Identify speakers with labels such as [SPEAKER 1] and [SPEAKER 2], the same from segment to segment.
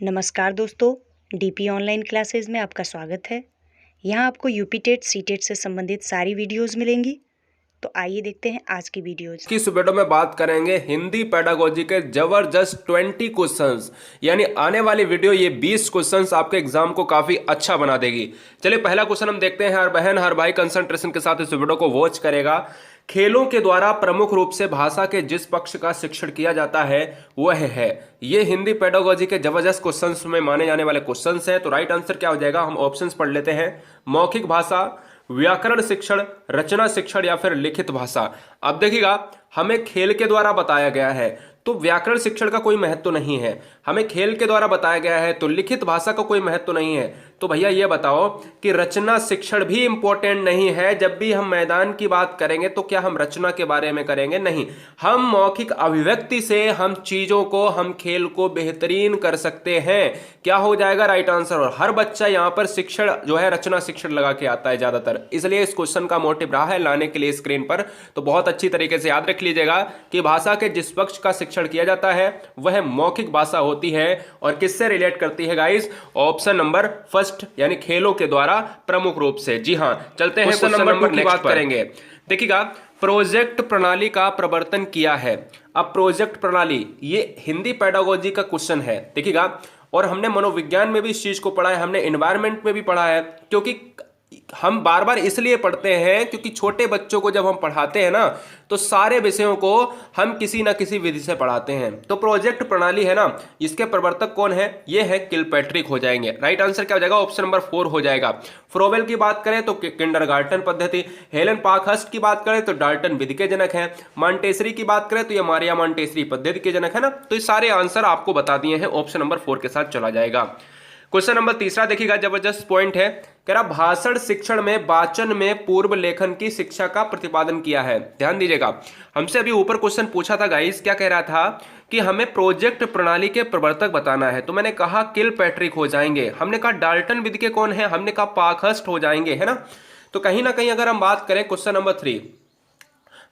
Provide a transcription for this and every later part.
[SPEAKER 1] नमस्कार दोस्तों, DP online classes में आपका स्वागत है। यहाँ आपको यूपी टेट सी टेट से संबंधित सारी वीडियोस मिलेंगी। तो आइए देखते हैं आज की वीडियोज।
[SPEAKER 2] इस वीडियो में बात करेंगे हिंदी पेडागोजी के जबरदस्त 20 क्वेश्चंस, यानी आने वाली वीडियो ये 20 क्वेश्चंस आपके एग्जाम को काफी अच्छा बना देगी। चलिए पहला क्वेश्चन हम देखते हैं। हर बहन हर भाई कंसंट्रेशन के साथ इस वीडियो को वॉच करेगा। खेलों के द्वारा प्रमुख रूप से भाषा के जिस पक्ष का शिक्षण किया जाता है वह है। ये हिंदी पेडागोजी के जबरदस्त क्वेश्चंस में माने जाने वाले क्वेश्चंस हैं। तो राइट आंसर क्या हो जाएगा, हम ऑप्शंस पढ़ लेते हैं। मौखिक भाषा, व्याकरण शिक्षण, रचना शिक्षण या फिर लिखित भाषा। अब देखिएगा, हमें खेल के द्वारा बताया गया है तो व्याकरण शिक्षण का कोई महत्व नहीं है। हमें खेल के द्वारा बताया गया है तो लिखित भाषा का कोई महत्व नहीं है। तो भैया ये बताओ कि रचना शिक्षण भी इंपॉर्टेंट नहीं है। जब भी हम मैदान की बात करेंगे तो क्या हम रचना के बारे में करेंगे? नहीं, हम मौखिक अभिव्यक्ति से हम चीजों को, हम खेल को बेहतरीन कर सकते हैं। क्या हो जाएगा राइट आंसर? और हर बच्चा यहाँ पर शिक्षण जो है रचना शिक्षण लगा के आता है ज्यादातर, इसलिए इस क्वेश्चन का मोटिव रहा है लाने के लिए स्क्रीन पर। तो बहुत अच्छी तरीके से याद रख लीजिएगा कि भाषा के जिस पक्ष का शिक्षण किया जाता है वह मौखिक भाषा होती है। और किससे रिलेट करती है गाइस? ऑप्शन नंबर फर्स्ट, यानी खेलों के द्वारा प्रमुख रूप से। जी हां, चलते हैं क्वेश्चन नंबर 2 की बात करेंगे। देखिएगा, प्रोजेक्ट प्रणाली का प्रवर्तन किया है। अब प्रोजेक्ट प्रणाली ये हिंदी पेडागोजी का क्वेश्चन है। देखिएगा, और हमने मनोविज्ञान में भी इस चीज को पढ़ा है, हमने एनवायरनमेंट में भी पढ़ा है। क्योंकि हम बार बार इसलिए पढ़ते हैं क्योंकि छोटे बच्चों को जब हम पढ़ाते हैं ना तो सारे विषयों को हम किसी ना किसी विधि से पढ़ाते हैं। तो प्रोजेक्ट प्रणाली है ना, इसके प्रवर्तक कौन है? ये है किलपैट्रिक हो जाएंगे। राइट आंसर क्या हो जाएगा? ऑप्शन नंबर 4 हो जाएगा। फ्रोवेल की बात करें तो किंडरगार्टन पद्धति, हेलन पार्कहर्स्ट की बात करें तो डाल्टन विधि के जनक है, मॉन्टेसरी की बात करें तो ये मारिया मॉन्टेसरी पद्धति के जनक है ना। तो ये सारे आंसर आपको बता दिए हैं, ऑप्शन नंबर 4 के साथ चला जाएगा। क्वेश्चन नंबर 3 देखिएगा, जबरदस्त पॉइंट है। कह रहा भाषण शिक्षण में वाचन में पूर्व लेखन की शिक्षा का प्रतिपादन किया है। ध्यान दीजिएगा, हमसे अभी ऊपर क्वेश्चन पूछा था गाइस, क्या कह रहा था कि हमें प्रोजेक्ट प्रणाली के प्रवर्तक बताना है। तो मैंने कहा किलपैट्रिक हो जाएंगे, हमने कहा डाल्टन विधि के कौन है, हमने कहा पार्कहर्स्ट हो जाएंगे, है ना। तो कहीं ना कहीं अगर हम बात करें क्वेश्चन नंबर 3,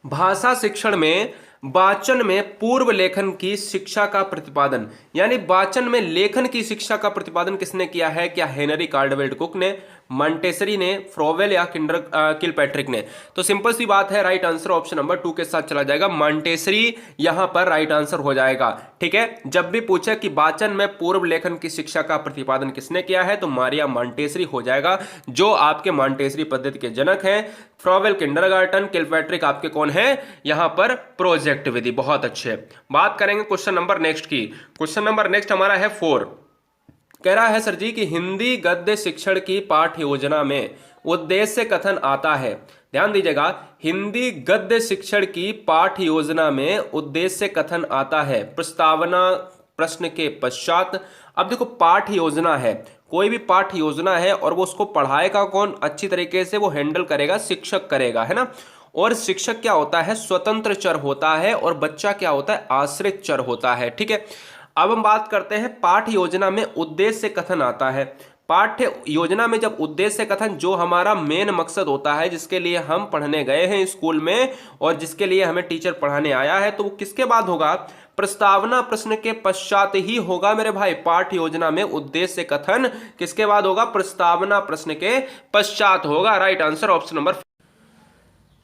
[SPEAKER 2] भाषा शिक्षण में वाचन में पूर्व लेखन की शिक्षा का प्रतिपादन, यानी वाचन में लेखन की शिक्षा का प्रतिपादन किसने किया है? क्या हेनरी कार्डवेल्ट कुक ने, मॉन्टेसरी ने, फ्रोवेल या किलपैट्रिक ने? तो सिंपल सी बात है, राइट आंसर ऑप्शन नंबर 2 के साथ चला जाएगा। मॉन्टेसरी यहां पर राइट आंसर हो जाएगा। ठीक है, जब भी पूछे कि वाचन में पूर्व लेखन की शिक्षा का प्रतिपादन किसने किया है तो मारिया मॉन्टेसरी हो जाएगा, जो आपके मॉन्टेसरी पद्धति के जनक हैं। फ्रोवेल किंडरगार्टन, किलपैट्रिक आपके कौन है यहां पर? प्रोजेक्ट विधि। बहुत अच्छे। बात करेंगे क्वेश्चन नंबर नेक्स्ट की। क्वेश्चन नंबर नेक्स्ट हमारा है 4। कह रहा है सर जी कि हिंदी गद्य शिक्षण की पाठ्य योजना में उद्देश्य कथन आता है। ध्यान दीजिएगा, हिंदी गद्य शिक्षण की पाठ्य योजना में उद्देश्य कथन आता है प्रस्तावना प्रश्न के पश्चात। अब देखो, पाठ्य योजना है, कोई भी पाठ्य योजना है और वो उसको पढ़ाएगा कौन? अच्छी तरीके से वो हैंडल करेगा, शिक्षक करेगा, है ना। और शिक्षक क्या होता है? स्वतंत्र चर होता है, और बच्चा क्या होता है? आश्रित चर होता है। ठीक है, अब हम बात करते हैं पाठ्य योजना में उद्देश्य कथन आता है। पाठ्य योजना में जब उद्देश्य कथन, जो हमारा मेन मकसद होता है, जिसके लिए हम पढ़ने गए हैं स्कूल में और जिसके लिए हमें टीचर पढ़ाने आया है, तो वो किसके बाद होगा? प्रस्तावना प्रश्न के पश्चात ही होगा मेरे भाई। पाठ्य योजना में उद्देश्य कथन किसके बाद होगा? प्रस्तावना प्रश्न के पश्चात होगा। Right answer option number.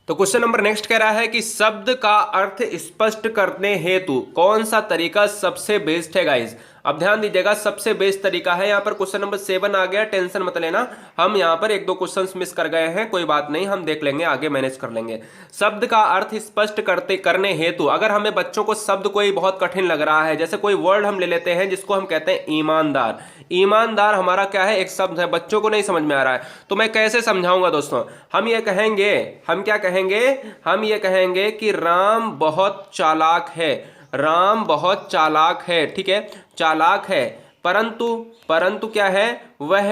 [SPEAKER 2] तो क्वेश्चन नंबर नेक्स्ट कह रहा है कि शब्द का अर्थ स्पष्ट करने हेतु कौन सा तरीका सबसे बेस्ट है गाइस? अब ध्यान दीजिएगा, सबसे बेस्ट तरीका है यहाँ पर क्वेश्चन नंबर 7 आ गया। टेंशन मत लेना, हम यहाँ पर 1-2 क्वेश्चंस मिस कर गए हैं, कोई बात नहीं, हम देख लेंगे, आगे मैनेज कर लेंगे। शब्द का अर्थ स्पष्ट करने हेतु, अगर हमें बच्चों को शब्द कोई बहुत कठिन लग रहा है, जैसे कोई वर्ड हम ले लेते हैं जिसको हम कहते हैं ईमानदार। ईमानदार हमारा क्या है? एक शब्द है, बच्चों को नहीं समझ में आ रहा है, तो मैं कैसे समझाऊंगा दोस्तों? हम ये कहेंगे, हम क्या कहेंगे? हम ये कहेंगे कि राम बहुत चालाक है। राम बहुत चालाक है, ठीक है, चालाक है, परंतु क्या है? वह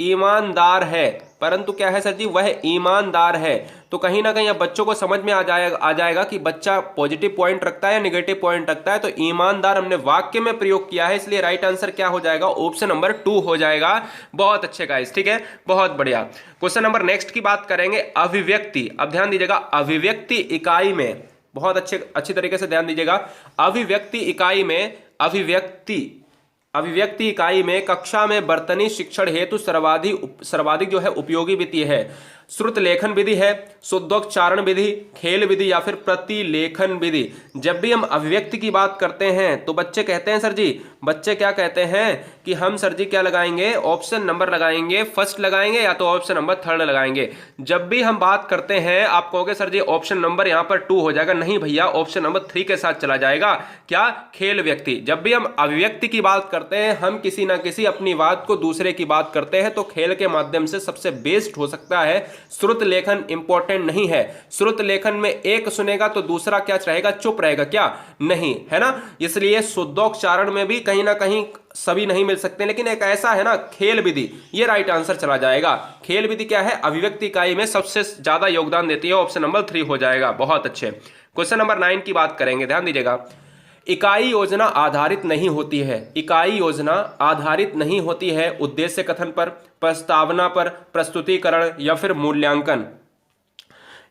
[SPEAKER 2] ईमानदार है। परंतु क्या है सर जी? वह ईमानदार है। तो कहीं ना कहीं अब बच्चों को समझ में आ जाएगा कि बच्चा पॉजिटिव पॉइंट रखता है या नेगेटिव पॉइंट रखता है। तो ईमानदार हमने वाक्य में प्रयोग किया है, इसलिए राइट आंसर क्या हो जाएगा? ऑप्शन नंबर 2 हो जाएगा। बहुत अच्छे गाइस, ठीक है, बहुत बढ़िया। क्वेश्चन नंबर नेक्स्ट की बात करेंगे, अभिव्यक्ति। अब ध्यान दीजिएगा, अभिव्यक्ति इकाई में, बहुत अच्छी तरीके से ध्यान दीजिएगा, अभिव्यक्ति इकाई में अभिव्यक्ति इकाई में कक्षा में वर्तनी शिक्षण हेतु सर्वाधिक जो है उपयोगी विधि है? श्रुत लेखन विधि है, शुद्धोच्चारण विधि, खेल विधि या फिर प्रतिलेखन विधि? जब भी हम अभिव्यक्ति की बात करते हैं तो बच्चे कहते हैं सर जी, बच्चे क्या कहते हैं कि हम सर जी क्या लगाएंगे, ऑप्शन नंबर लगाएंगे, फर्स्ट लगाएंगे या तो ऑप्शन नंबर थर्ड लगाएंगे। जब भी हम बात करते हैं आप कहोगे सर जी ऑप्शन नंबर यहाँ पर 2 हो जाएगा, नहीं भैया ऑप्शन नंबर 3 के साथ चला जाएगा। क्या? खेल व्यक्ति। जब भी हम अभिव्यक्ति की बात करते हैं, हम किसी ना किसी अपनी बात को दूसरे की बात करते हैं, तो खेल के माध्यम से सबसे बेस्ट हो सकता है। श्रुत लेखन इंपॉर्टेंट नहीं है। श्रुत लेखन में एक सुनेगा तो दूसरा क्या रहेगा, चुप रहेगा क्या? नहीं, है ना। इसलिए शुद्धोच्चारण में भी कहीं ना कहीं सभी नहीं मिल सकते, लेकिन एक ऐसा है ना खेल विधि, ये राइट आंसर चला जाएगा। खेल विधि क्या है? अभिव्यक्ति इकाई में सबसे ज्यादा योगदान देती है, ऑप्शन नंबर 3 हो जाएगा। बहुत अच्छे। क्वेश्चन नंबर 9 की बात करेंगे, ध्यान दीजिएगा। इकाई योजना आधारित नहीं होती है। इकाई योजना आधारित नहीं होती है उद्देश्य कथन पर, प्रस्तावना पर, प्रस्तुतिकरण या फिर मूल्यांकन।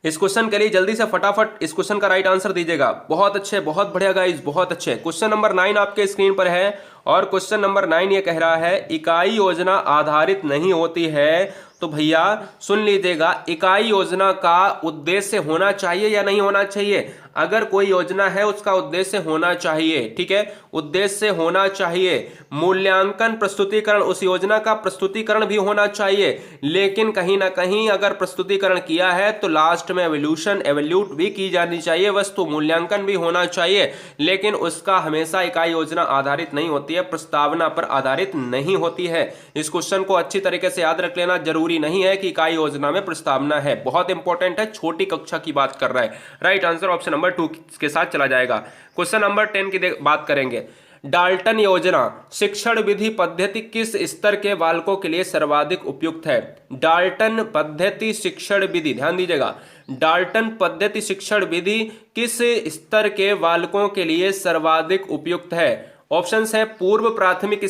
[SPEAKER 2] इस क्वेश्चन के लिए जल्दी से फटाफट इस क्वेश्चन का राइट आंसर दीजिएगा। बहुत अच्छे, बहुत बढ़िया गाइस, बहुत अच्छे। क्वेश्चन नंबर 9 आपके स्क्रीन पर है और क्वेश्चन नंबर 9 ये कह रहा है इकाई योजना आधारित नहीं होती है। तो भैया सुन लीजिएगा, इकाई योजना का उद्देश्य होना चाहिए या नहीं होना चाहिए? अगर कोई योजना है उसका उद्देश्य होना चाहिए, ठीक है, उद्देश्य होना चाहिए। मूल्यांकन, प्रस्तुतिकरण, उस योजना का प्रस्तुतिकरण भी होना चाहिए, लेकिन कहीं ना कहीं अगर प्रस्तुतिकरण किया है तो लास्ट में एवल्यूट भी की जानी चाहिए, वस्तु मूल्यांकन भी होना चाहिए, लेकिन उसका हमेशा इकाई योजना आधारित नहीं होती है, प्रस्तावना पर आधारित नहीं होती है। इस क्वेश्चन को अच्छी तरीके से याद रख लेना, जरूरी नहीं है कि इकाई योजना में प्रस्तावना है, बहुत इंपॉर्टेंट है, छोटी कक्षा की बात कर रहा है। राइट आंसर ऑप्शन नंबर 2 के साथ चला जाएगा। क्वेश्चन नंबर 10 की बात करेंगे। डाल्टन योजना शिक्षण विधि पद्धति किस स्तर के बालकों के लिए सर्वाधिक उपयुक्त है? डाल्टन पद्धति शिक्षण विधि, ध्यान दीजिएगा, डाल्टन पद्धति शिक्षण विधि किस स्तर के बालकों के लिए सर्वाधिक उपयुक्त है? ऑप्शंस है पूर्व प्राथमिक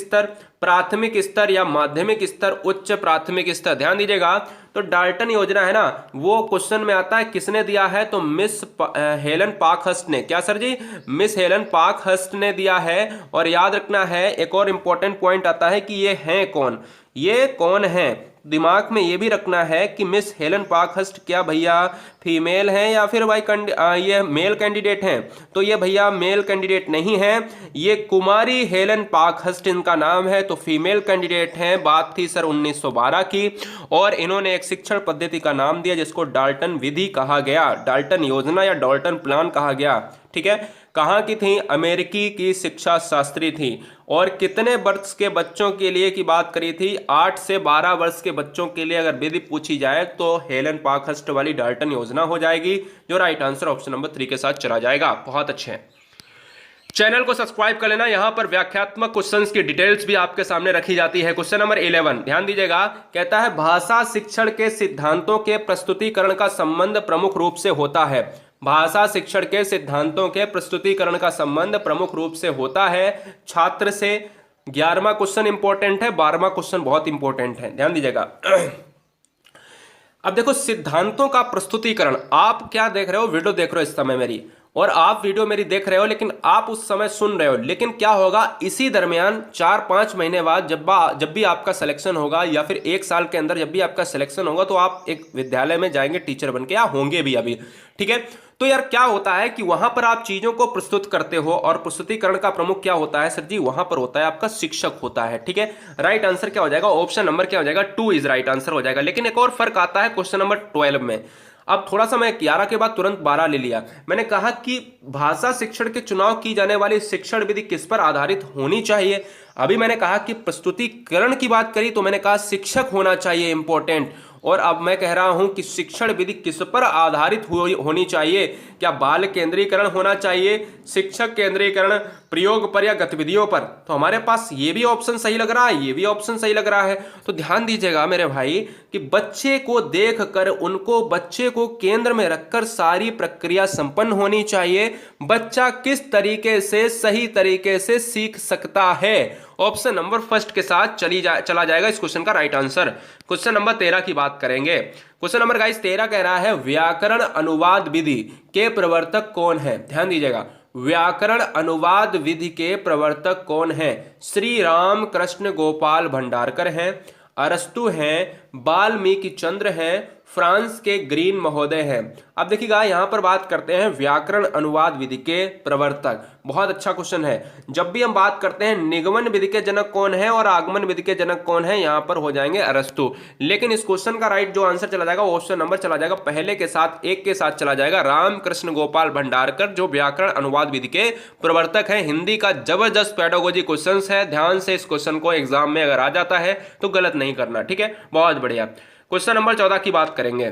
[SPEAKER 2] स्तर या माध्यमिक स्तर, उच्च प्राथमिक स्तर। ध्यान दीजिएगा, तो डाल्टन योजना है ना, वो क्वेश्चन में आता है किसने दिया है, तो मिस हेलन पार्कहर्स्ट ने। क्या सर जी? मिस हेलन पार्कहर्स्ट ने दिया है। और याद रखना है एक और इंपॉर्टेंट पॉइंट आता है कि ये हैं कौन, ये कौन है, दिमाग में ये भी रखना है कि मिस हेलन पार्कहर्स्ट क्या भैया फीमेल हैं या फिर भाई ये मेल कैंडिडेट हैं? तो ये भैया मेल कैंडिडेट नहीं है, ये कुमारी हेलन पार्कहर्स्ट इनका नाम है, तो फीमेल कैंडिडेट हैं। बात थी सर 1912 की, और इन्होंने एक शिक्षण पद्धति का नाम दिया जिसको डाल्टन विधि कहा गया, डाल्टन योजना या डाल्टन प्लान कहा गया। ठीक है, कहाँ की थी? अमेरिकी की शिक्षा शास्त्री थी। और कितने वर्ष के बच्चों के लिए की बात करी थी? 8 से 12 वर्ष के बच्चों के लिए अगर विधि पूछी जाए तो हेलन पार्कहर्स्ट वाली डाल्टन योजना हो जाएगी, जो राइट आंसर ऑप्शन नंबर 3 के साथ चला जाएगा। बहुत अच्छे। चैनल को सब्सक्राइब कर लेना, यहां पर व्याख्यात्मक क्वेश्चंस की डिटेल्स भी आपके सामने रखी जाती है। क्वेश्चन नंबर 11 ध्यान दीजिएगा, कहता है भाषा शिक्षण के सिद्धांतों के प्रस्तुतिकरण का संबंध प्रमुख रूप से होता है। भाषा शिक्षण के सिद्धांतों के प्रस्तुतिकरण का संबंध प्रमुख रूप से होता है छात्र से। 11वां क्वेश्चन इंपॉर्टेंट है, 12वां क्वेश्चन बहुत इंपॉर्टेंट है, ध्यान दीजिएगा। अब देखो सिद्धांतों का प्रस्तुतिकरण, आप क्या देख रहे हो, वीडियो देख रहे हो इस समय मेरी, और आप वीडियो मेरी देख रहे हो लेकिन आप उस समय सुन रहे हो, लेकिन क्या होगा इसी दरमियान 4-5 महीने बाद जब भी आपका सिलेक्शन होगा या फिर 1 साल के अंदर जब भी आपका सिलेक्शन होगा तो आप एक विद्यालय में जाएंगे टीचर बन के, या होंगे भी अभी। ठीक है, तो यार क्या होता है कि वहां पर आप चीजों को प्रस्तुत करते हो, और प्रस्तुतिकरण का प्रमुख क्या होता है सर जी? वहां पर होता है आपका शिक्षक होता है। ठीक है, राइट आंसर क्या हो जाएगा? ऑप्शन नंबर क्या हो जाएगा? 2 इज राइट आंसर हो जाएगा। लेकिन एक और फर्क आता है क्वेश्चन नंबर 12 में। अब थोड़ा सा मैं 11 के बाद तुरंत 12 ले लिया। मैंने कहा कि भाषा शिक्षण के चुनाव की जाने वाली शिक्षण विधि किस पर आधारित होनी चाहिए। अभी मैंने कहा कि प्रस्तुतिकरण की बात करी तो मैंने कहा शिक्षक होना चाहिए इंपॉर्टेंट, और अब मैं कह रहा हूं कि शिक्षण विधि किस पर आधारित होनी चाहिए? क्या बाल केंद्रीकरण होना चाहिए, शिक्षक केंद्रीकरण, प्रयोग पर या गतिविधियों पर? तो हमारे पास ये भी ऑप्शन सही लग रहा है, ये भी ऑप्शन सही लग रहा है। तो ध्यान दीजिएगा मेरे भाई कि बच्चे को देखकर, उनको बच्चे को केंद्र में रखकर सारी प्रक्रिया संपन्न होनी चाहिए। बच्चा किस तरीके से सही तरीके से सीख सकता है? ऑप्शन नंबर फर्स्ट के साथ चला जाएगा इस क्वेश्चन का राइट आंसर। क्वेश्चन नंबर 13 की बात करेंगे। क्वेश्चन नंबर गाइस 13 कह रहा है व्याकरण अनुवाद विधि के प्रवर्तक कौन है? ध्यान दीजिएगा, व्याकरण अनुवाद विधि के प्रवर्तक कौन हैं? श्री राम कृष्ण गोपाल भंडारकर हैं, अरस्तु हैं, वाल्मीकि चंद्र हैं, फ्रांस के ग्रीन महोदय हैं। अब देखिएगा यहां पर बात करते हैं व्याकरण अनुवाद विधि के प्रवर्तक। बहुत अच्छा क्वेश्चन है। जब भी हम बात करते हैं निगमन विधि के जनक कौन है और आगमन विधि के जनक कौन है, यहां पर हो जाएंगे अरस्तु। लेकिन इस क्वेश्चन का राइट जो आंसर चला जाएगा, ऑप्शन नंबर चला जाएगा पहले के साथ, एक के साथ चला जाएगा, रामकृष्ण गोपाल भंडारकर, जो व्याकरण अनुवाद विधि के प्रवर्तक है। हिंदी का जबरदस्त पेडागोजी क्वेश्चन है। ध्यान से इस क्वेश्चन को एग्जाम में अगर आ जाता है तो गलत नहीं करना, ठीक है। बहुत बढ़िया। क्वेश्चन नंबर 14 की बात करेंगे।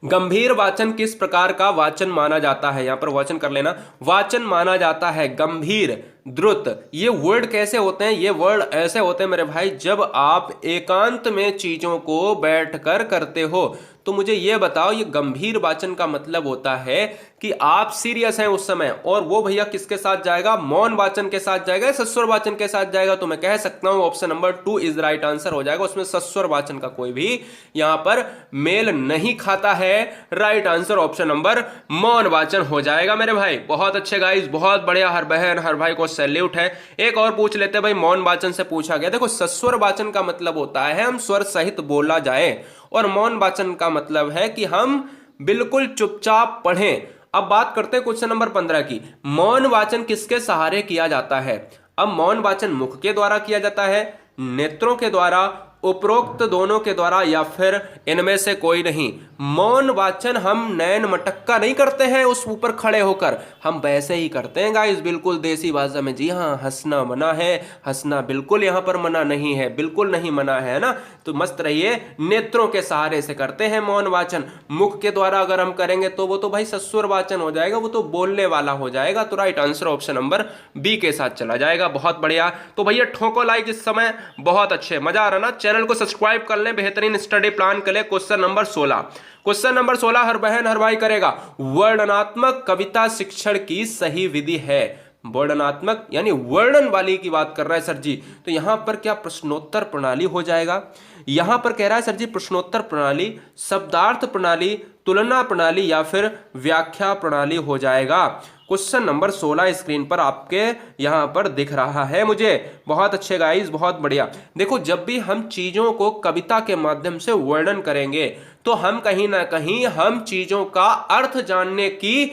[SPEAKER 2] गंभीर वाचन किस प्रकार का वाचन माना जाता है? यहां पर वाचन कर लेना। वाचन माना जाता है गंभीर, द्रुत। ये वर्ड कैसे होते हैं? ये वर्ड ऐसे होते हैं मेरे भाई, जब आप एकांत में चीजों को बैठकर करते हो। तो मुझे ये बताओ, ये गंभीर वाचन का मतलब होता है कि आप सीरियस हैं उस समय, और वो भैया किसके साथ जाएगा? मौन वाचन के साथ जाएगा, सस्वर वाचन के साथ जाएगा। तो मैं कह सकता हूं option number 2 is right answer हो जाएगा। उसमें सस्वर वाचन का कोई भी यहां पर मेल नहीं खाता है। राइट आंसर ऑप्शन नंबर मौन वाचन हो जाएगा मेरे भाई। बहुत अच्छे गाइस, बहुत बढ़िया। हर बहन हर भाई को सैल्यूट है। एक और पूछ लेते हैं भाई, मौन वाचन से पूछा गया। देखो, सस्वर वाचन का मतलब होता है हम स्वर सहित बोला जाए, और मौन वाचन का मतलब है कि हम बिल्कुल चुपचाप पढ़ें। अब बात करते हैं क्वेश्चन नंबर 15 की। मौन वाचन किसके सहारे किया जाता है? अब मौन वाचन मुख के द्वारा किया जाता है, नेत्रों के द्वारा, उपरोक्त दोनों के द्वारा, या फिर इनमें से कोई नहीं। मौन वाचन हम नैन मटक्का नहीं करते हैं उस ऊपर खड़े होकर, हम वैसे ही करते हैं गाइस, बिल्कुल देसी भाषा में। जी हाँ, हंसना मना है, हंसना बिल्कुल यहां पर मना नहीं है, बिल्कुल नहीं मना है ना। तो मस्त रहिए, नेत्रों के सहारे से करते हैं मौन वाचन। मुख के द्वारा अगर हम करेंगे तो वो तो भाई सस्वर वाचन हो जाएगा, वो तो बोलने वाला हो जाएगा। तो right answer option number B के साथ चला जाएगा। बहुत बढ़िया। तो भैया ठोको लाइक इस समय। बहुत अच्छे, मजा आ रहा ना। चैनल को सब्सक्राइब कर लें, बेहतरीन स्टडी प्लान कर लें। Question number 16। क्वेश्चन नंबर 16 हर बहन हर भाई करेगा। वर्णनात्मक कविता शिक्षण की सही विधि है? वर्णनात्मक यानी वर्णन वाली की बात कर रहा है सर जी। तो यहां पर क्या प्रश्नोत्तर प्रणाली हो जाएगा? यहां पर कह रहा है सर जी प्रश्नोत्तर प्रणाली, शब्दार्थ प्रणाली, तुलना प्रणाली, या फिर व्याख्या प्रणाली हो जाएगा। क्वेश्चन नंबर 16 स्क्रीन पर आपके यहां पर दिख रहा है मुझे। बहुत अच्छे गाइस, बहुत बढ़िया। देखो, जब भी हम चीजों को कविता के माध्यम से वर्णन करेंगे तो हम कहीं ना कहीं हम चीजों का अर्थ जानने की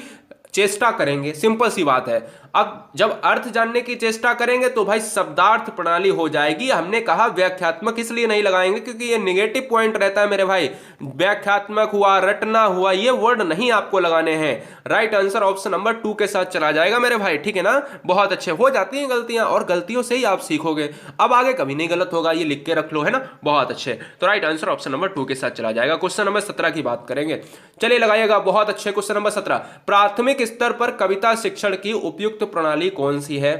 [SPEAKER 2] चेष्टा करेंगे। सिंपल सी बात है। अब जब अर्थ जानने की चेष्टा करेंगे तो भाई शब्दार्थ प्रणाली हो जाएगी। हमने कहा व्याख्यात्मक इसलिए नहीं लगाएंगे क्योंकि ये नेगेटिव पॉइंट रहता है मेरे भाई। व्याख्यात्मक हुआ, रटना हुआ, ये वर्ड नहीं आपको लगाने हैं। राइट आंसर ऑप्शन नंबर 2 के साथ चला जाएगा मेरे भाई, ठीक है ना। बहुत अच्छे। हो जाती हैं गलतियां, और गलतियों से ही आप सीखोगे। अब आगे कभी नहीं गलत होगा, ये लिख के रख लो, है ना। बहुत अच्छे। तो राइट आंसर ऑप्शन नंबर 2 के साथ चला जाएगा। क्वेश्चन नंबर 17 की बात करेंगे, चलिए लगाइएगा। बहुत अच्छे। क्वेश्चन नंबर 17, प्राथमिक स्तर पर कविता शिक्षण की उपयुक्त प्रणाली कौन सी है?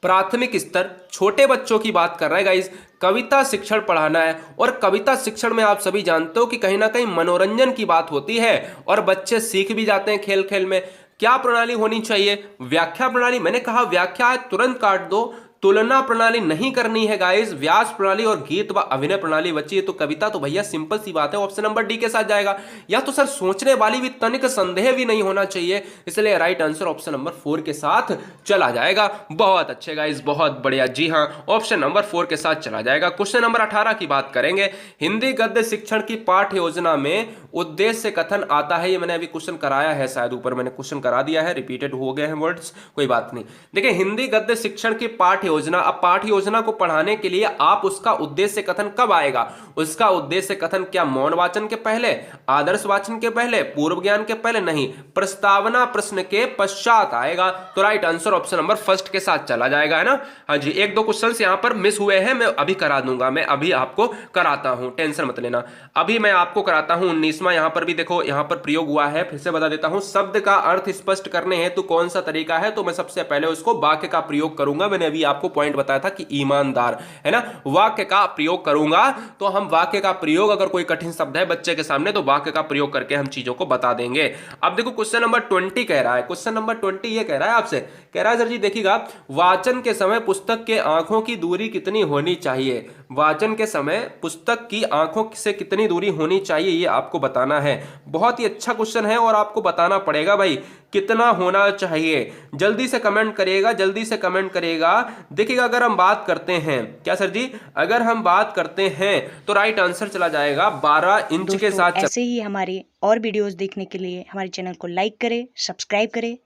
[SPEAKER 2] प्राथमिक स्तर, छोटे बच्चों की बात कर रहा है गाइस। कविता शिक्षण पढ़ाना है, और कविता शिक्षण में आप सभी जानते हो कि कहीं ना कहीं मनोरंजन की बात होती है, और बच्चे सीख भी जाते हैं खेल खेल में। क्या प्रणाली होनी चाहिए? व्याख्या प्रणाली। मैंने कहा व्याख्या है, तुरंत काट दो। तुलना प्रणाली नहीं करनी है गाइस। व्यास प्रणाली और गीत व अभिनय प्रणाली बची है। तो कविता तो भैया सिंपल सी बात है, ऑप्शन नंबर डी के साथ जाएगा। या तो सर सोचने वाली भी, तनिक संदेह भी नहीं होना चाहिए, इसलिए राइट आंसर ऑप्शन नंबर 4 के साथ चला जाएगा। बहुत अच्छे गाइस, बहुत बढ़िया। जी हाँ, ऑप्शन नंबर 4 के साथ चला जाएगा। क्वेश्चन नंबर 18 की बात करेंगे। हिंदी गद्य शिक्षण की पाठ्य योजना में उद्देश्य कथन आता है। ये मैंने अभी क्वेश्चन कराया है, शायद ऊपर मैंने क्वेश्चन करा दिया है, रिपीटेड हो गए हैं वर्ड्स, कोई बात नहीं। देखिए, हिंदी गद्य शिक्षण की पाठ्य योजना, अब पाठ्य योजना को पढ़ाने के लिए आप उसका उद्देश्य कथन कब आएगा? उसका उद्देश्य कथन क्या मौन वाचन के पहले, आदर्श वाचन के पहले, पूर्व ज्ञान के पहले? नहीं, प्रस्तावना प्रश्न के पश्चात आएगा। तो राइट आंसर ऑप्शन नंबर 1 के साथ चला जाएगा, है ना। हाँ जी, 1-2 क्वेश्चंस यहां पर मिस हुए हैं, मैं अभी करा दूंगा, मैं अभी आपको कराता हूं, टेंशन मत लेना। अभी मैं आपको कराता हूं 19वां। यहां पर भी देखो, यहां पर प्रयोग हुआ है, फिर से बता देता हूं। शब्द का अर्थ स्पष्ट करने हेतु कौन सा तरीका है? तो मैं सबसे पहले उसको वाक्य का प्रयोग करूंगा। मैंने अभी आपको पॉइंट बताया था कि ईमानदार, है ना, वाक्य का प्रयोग करूंगा। तो हम वाक्य का प्रयोग, अगर कोई कठिन शब्द है बच्चे के सामने, तो वाक्य का प्रयोग करके हम चीजों को बता देंगे। अब देखो, क्वेश्चन नंबर 20 कह रहा है। क्वेश्चन नंबर 20 ये कह रहा है आपसे, कह रहा है सर जी देखिएगा, वाचन के समय पुस्तक के आंखों की दूरी कितनी होनी चाहिए? वाचन के समय पुस्तक की आंखों से कितनी दूरी होनी चाहिए, ये आपको बताना है। बहुत ही अच्छा क्वेश्चन है, और आपको बताना पड़ेगा भाई। कितना होना चाहिए? जल्दी से कमेंट करिएगा, जल्दी से कमेंट करिएगा। देखिएगा, अगर हम बात करते हैं, क्या सर जी, अगर हम बात करते हैं तो राइट आंसर चला जाएगा 12 इंच के
[SPEAKER 1] दोस्तों
[SPEAKER 2] साथ।
[SPEAKER 1] ऐसे ही हमारे और वीडियोस देखने के लिए हमारे चैनल को लाइक करें, सब्सक्राइब करें।